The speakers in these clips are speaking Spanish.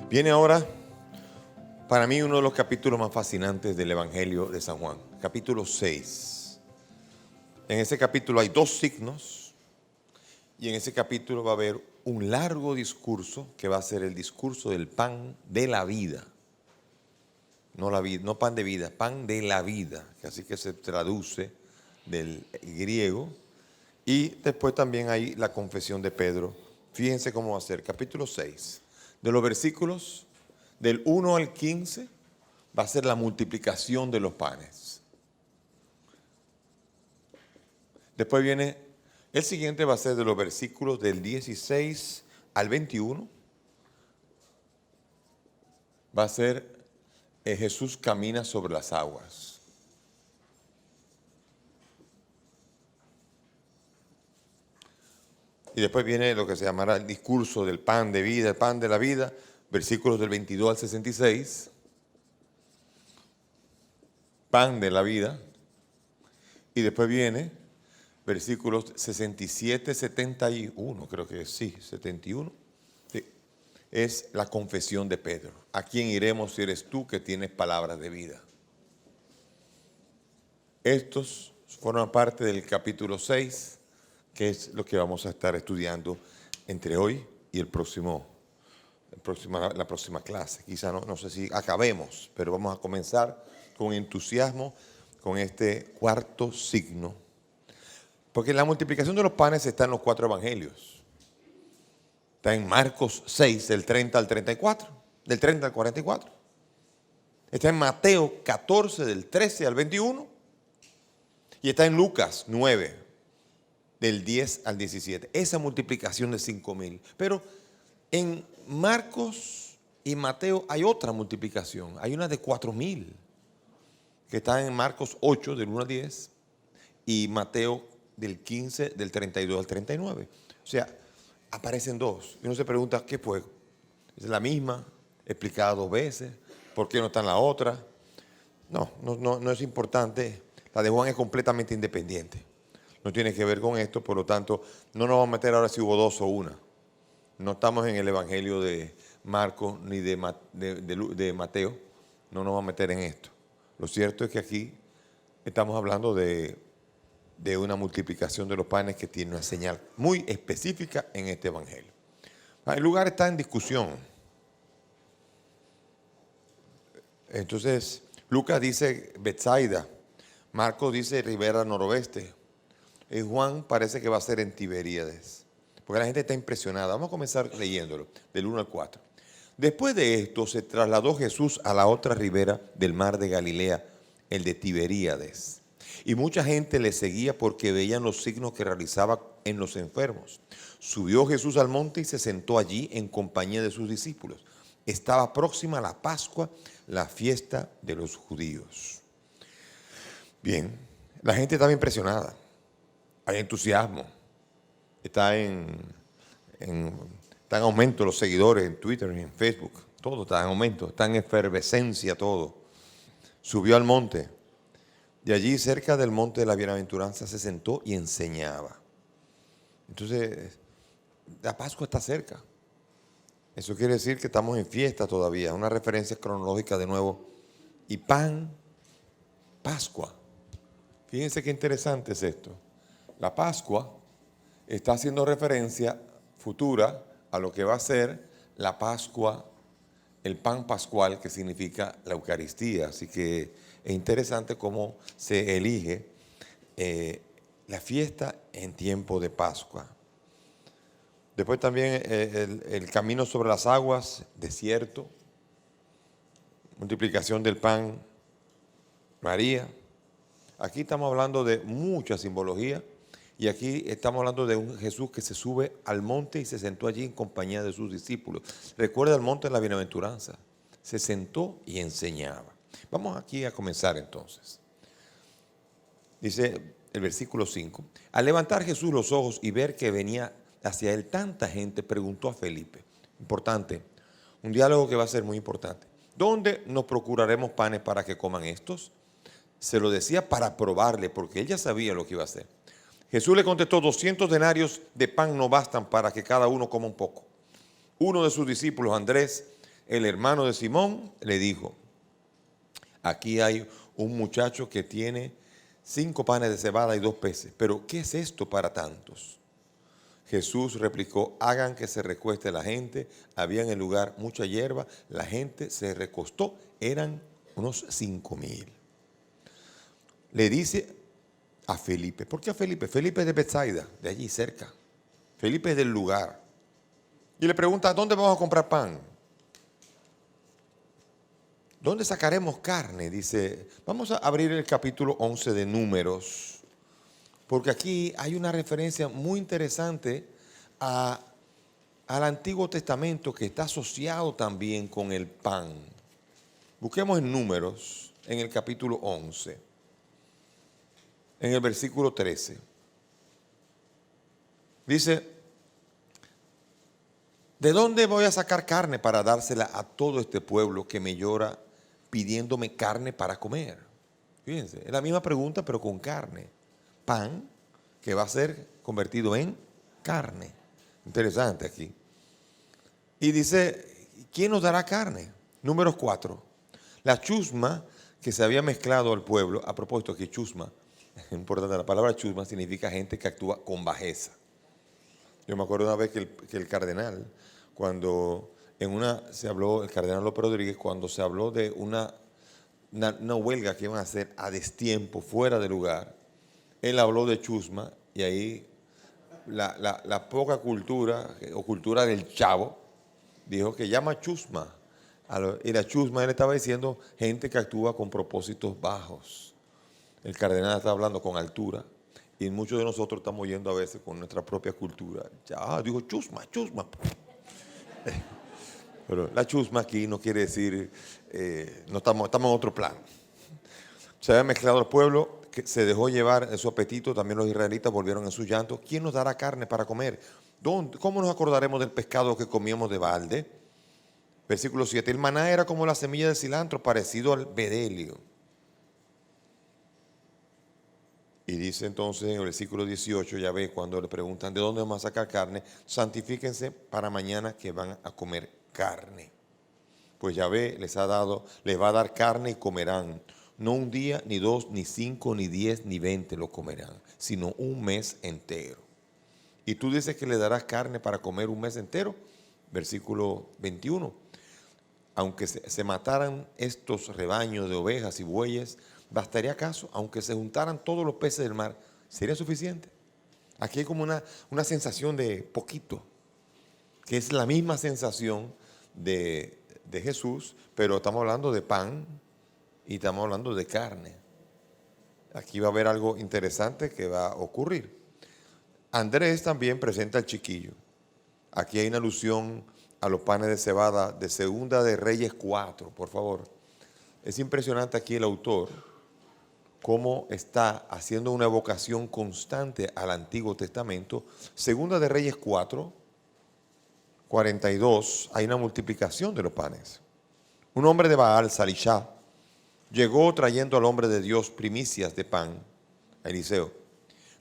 Viene ahora, para mí, uno de los capítulos más fascinantes del Evangelio de San Juan, capítulo 6. En ese capítulo hay dos signos y en ese capítulo va a haber un largo discurso que va a ser el discurso del pan de la vida. No pan de vida, pan de la vida, que así que se traduce del griego. Y después también hay la confesión de Pedro. Fíjense cómo va a ser, capítulo 6. De los versículos del 1 al 15 va a ser la multiplicación de los panes. Después viene, el siguiente va a ser de los versículos del 16 al 21. Va a ser Jesús camina sobre las aguas. Y después viene lo que se llamará el discurso del pan de vida, el pan de la vida, versículos del 22 al 66. Pan de la vida. Y después viene versículos 67, 71, creo que sí, 71. Sí. Es la confesión de Pedro. ¿A quién iremos si eres tú que tienes palabras de vida? Estos forman parte del capítulo 6, que es lo que vamos a estar estudiando entre hoy y la próxima clase. Quizá no sé si acabemos, pero vamos a comenzar con entusiasmo con este cuarto signo. Porque la multiplicación de los panes está en los 4 evangelios. Está en Marcos 6, del 30 al 34, del 30 al 44. Está en Mateo 14, del 13 al 21. Y está en Lucas 9, del 10 al 17. Esa multiplicación de 5,000. Pero en Marcos y Mateo hay otra multiplicación. Hay una de 4,000, que está en Marcos 8, del 1 al 10, y Mateo del 15, del 32 al 39. O sea, aparecen dos. Y uno se pregunta, ¿qué fue? ¿Es la misma? ¿Explicada 2 veces? ¿Por qué no está en la otra? No es importante. La de Juan es completamente independiente. No tiene que ver con esto, por lo tanto, no nos vamos a meter ahora si hubo 2 o 1. No estamos en el Evangelio de Marcos ni de Mateo. No nos vamos a meter en esto. Lo cierto es que aquí estamos hablando de una multiplicación de los panes que tiene una señal muy específica en este Evangelio. El lugar está en discusión. Entonces, Lucas dice Betsaida, Marcos dice Ribera Noroeste, y Juan parece que va a ser en Tiberíades, porque la gente está impresionada. Vamos a comenzar leyéndolo, del 1 al 4. Después de esto se trasladó Jesús a la otra ribera del mar de Galilea, el de Tiberíades. Y mucha gente le seguía porque veían los signos que realizaba en los enfermos. Subió Jesús al monte y se sentó allí en compañía de sus discípulos. Estaba próxima la Pascua, la fiesta de los judíos. Bien, la gente estaba impresionada. Hay entusiasmo. Está en aumento los seguidores en Twitter y en Facebook. Todo está en aumento, está en efervescencia todo. Subió al monte. De allí, cerca del monte de la bienaventuranza, se sentó y enseñaba. Entonces, la Pascua está cerca. Eso quiere decir que estamos en fiesta todavía. Una referencia cronológica de nuevo. Y pan, Pascua. Fíjense qué interesante es esto. La Pascua está haciendo referencia futura a lo que va a ser la Pascua, el pan pascual, que significa la Eucaristía. Así que es interesante cómo se elige la fiesta en tiempo de Pascua. Después también el camino sobre las aguas, desierto, multiplicación del pan, María. Aquí estamos hablando de mucha simbología y aquí estamos hablando de un Jesús que se sube al monte y se sentó allí en compañía de sus discípulos. Recuerda el monte de la bienaventuranza. Se sentó y enseñaba. Vamos aquí a comenzar entonces. Dice el versículo 5. Al levantar Jesús los ojos y ver que venía hacia él tanta gente, preguntó a Felipe. Importante, un diálogo que va a ser muy importante. ¿dónde nos procuraremos panes para que coman estos? Se lo decía para probarle, porque él ya sabía lo que iba a hacer. Jesús le contestó, 200 denarios de pan no bastan para que cada uno coma un poco. Uno de sus discípulos, Andrés, el hermano de Simón, le dijo, aquí hay un muchacho que tiene 5 panes de cebada y 2 peces, pero ¿qué es esto para tantos? Jesús replicó, hagan que se recueste la gente. Había en el lugar mucha hierba, la gente se recostó, eran unos 5,000. Le dice a Felipe, ¿por qué a Felipe? Felipe es de Betsaida, de allí cerca. Felipe es del lugar. Y le pregunta, ¿dónde vamos a comprar pan? ¿Dónde sacaremos carne? Dice, vamos a abrir el capítulo 11 de Números, porque aquí hay una referencia muy interesante al Antiguo Testamento que está asociado también con el pan. Busquemos en Números, en el capítulo 11, en el versículo 13. Dice, ¿de dónde voy a sacar carne para dársela a todo este pueblo que me llora pidiéndome carne para comer? Fíjense, es la misma pregunta pero con carne. Pan que va a ser convertido en carne. Interesante aquí. Y dice, ¿quién nos dará carne? Números 4. La chusma que se había mezclado al pueblo, a propósito que chusma, es importante, la palabra chusma significa gente que actúa con bajeza. Yo me acuerdo una vez que el cardenal, cuando se habló, el cardenal López Rodríguez, cuando se habló de una huelga que iban a hacer a destiempo, fuera de lugar, él habló de chusma y ahí la poca cultura o cultura del chavo dijo que llama chusma. Y la chusma, él estaba diciendo gente que actúa con propósitos bajos. El cardenal está hablando con altura y muchos de nosotros estamos yendo a veces con nuestra propia cultura. Digo chusma, chusma. Pero la chusma aquí no quiere decir, no estamos en otro plan. Se había mezclado el pueblo, que se dejó llevar en su apetito, también los israelitas volvieron en su llanto. ¿Quién nos dará carne para comer? ¿Cómo nos acordaremos del pescado que comíamos de balde? Versículo 7, el maná era como la semilla de cilantro, parecido al bedelio. Y dice entonces en el versículo 18, ya ve, cuando le preguntan de dónde vamos a sacar carne, santifíquense para mañana que van a comer carne. Pues Yahvé les va a dar carne y comerán. No un día, ni 2, ni 5, ni 10, ni 20 lo comerán, sino un mes entero. Y tú dices que le darás carne para comer un mes entero. Versículo 21. Aunque se mataran estos rebaños de ovejas y bueyes, ¿bastaría acaso? Aunque se juntaran todos los peces del mar, ¿sería suficiente? Aquí hay como una sensación de poquito, que es la misma sensación de Jesús, pero estamos hablando de pan y estamos hablando de carne. Aquí va a haber algo interesante que va a ocurrir. Andrés también presenta al chiquillo. Aquí hay una alusión a los panes de cebada de Segunda de Reyes 4, por favor. Es impresionante aquí el autor, cómo está haciendo una evocación constante al Antiguo Testamento. Segunda de Reyes 4, 42, hay una multiplicación de los panes. Un hombre de Baal, Salishá, llegó trayendo al hombre de Dios primicias de pan, a Eliseo,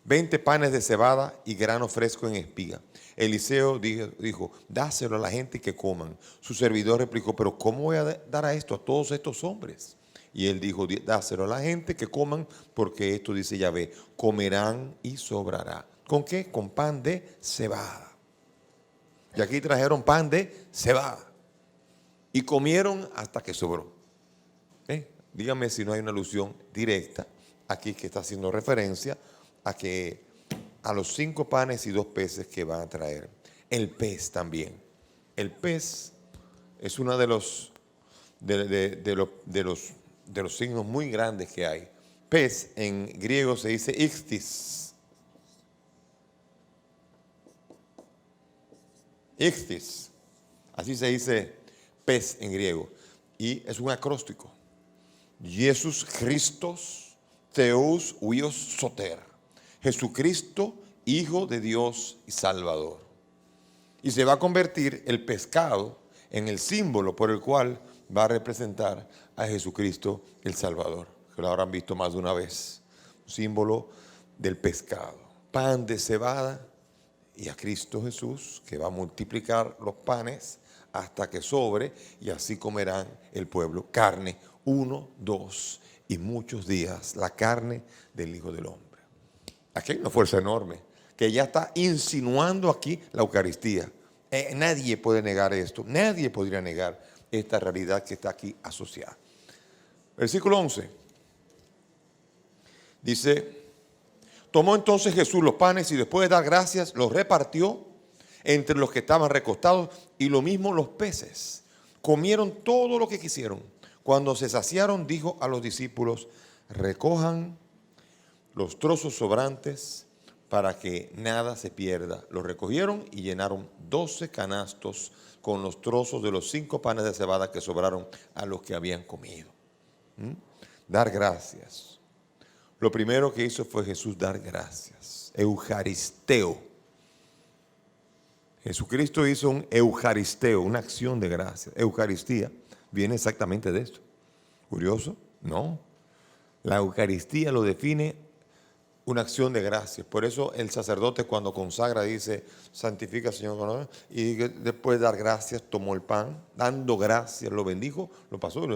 20 panes de cebada y grano fresco en espiga. Eliseo dijo, dáselo a la gente que coman. Su servidor replicó, pero ¿cómo voy a dar a esto a todos estos hombres? Y él dijo, dáselo a la gente que coman, porque esto dice Yahvé, comerán y sobrará. ¿Con qué? Con pan de cebada. Y aquí trajeron pan de cebada. Y comieron hasta que sobró. Dígame si no hay una alusión directa aquí que está haciendo referencia a los 5 panes y 2 peces que van a traer. El pez también. El pez es uno de los signos muy grandes que hay. Pez en griego se dice ichthys. Ichthys. Así se dice pez en griego. Y es un acróstico. Jesús Christos Theos huios soter. Jesucristo, Hijo de Dios y Salvador. Y se va a convertir el pescado en el símbolo por el cual va a representar a Jesucristo el Salvador, que lo habrán visto más de una vez. Símbolo del pescado. Pan de cebada y a Cristo Jesús, que va a multiplicar los panes hasta que sobre, y así comerán el pueblo. Carne, 1, 2 y muchos días, la carne del Hijo del Hombre. Aquí hay una fuerza enorme, que ya está insinuando aquí la Eucaristía. Nadie puede negar esto, nadie podría negar esta realidad que está aquí asociada. Versículo 11. Dice, tomó entonces Jesús los panes y después de dar gracias, los repartió entre los que estaban recostados y lo mismo los peces. Comieron todo lo que quisieron. Cuando se saciaron, dijo a los discípulos, recojan los trozos sobrantes para que nada se pierda. Los recogieron y llenaron 12 canastos con los trozos de los 5 panes de cebada que sobraron a los que habían comido. Dar gracias. Lo primero que hizo fue Jesús dar gracias. Eucaristeo. Jesucristo hizo un eucaristeo, una acción de gracias. Eucaristía viene exactamente de esto. ¿Curioso? No. La Eucaristía lo define una acción de gracias. Por eso el sacerdote cuando consagra dice, santifica Señor, y después de dar gracias tomó el pan, dando gracias lo bendijo, lo pasó,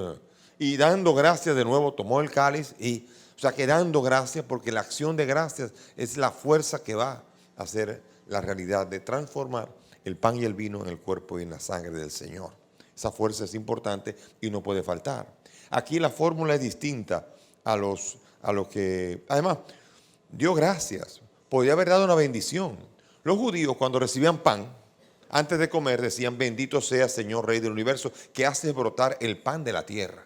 y dando gracias de nuevo tomó el cáliz, y o sea que dando gracias, porque la acción de gracias es la fuerza que va a hacer la realidad de transformar el pan y el vino en el cuerpo y en la sangre del Señor. Esa fuerza es importante y no puede faltar. Aquí la fórmula es distinta a los que, además, dio gracias. Podía haber dado una bendición. Los judíos cuando recibían pan, antes de comer decían, bendito sea Señor Rey del Universo, que haces brotar el pan de la tierra.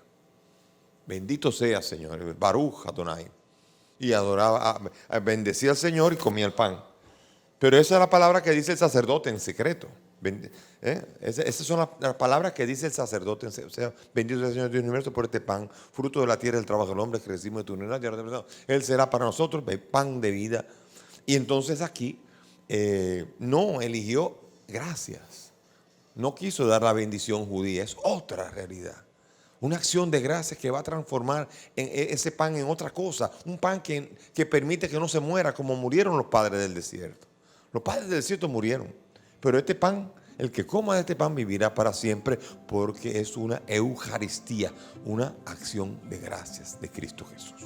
Bendito sea Señor, Baruch Adonai. Y adoraba, bendecía al Señor y comía el pan. Pero esa es la palabra que dice el sacerdote en secreto. Esas son las palabras que dice el sacerdote. O sea, bendito sea el Señor Dios del universo por este pan, fruto de la tierra del trabajo del hombre que recibimos de tu unidad. Él será para nosotros el pan de vida. Y entonces aquí no eligió gracias. No quiso dar la bendición judía. Es otra realidad. Una acción de gracias que va a transformar ese pan en otra cosa. Un pan que permite que no se muera como murieron los padres del desierto. Los padres del desierto murieron. Pero este pan, el que coma de este pan vivirá para siempre porque es una Eucaristía, una acción de gracias de Cristo Jesús.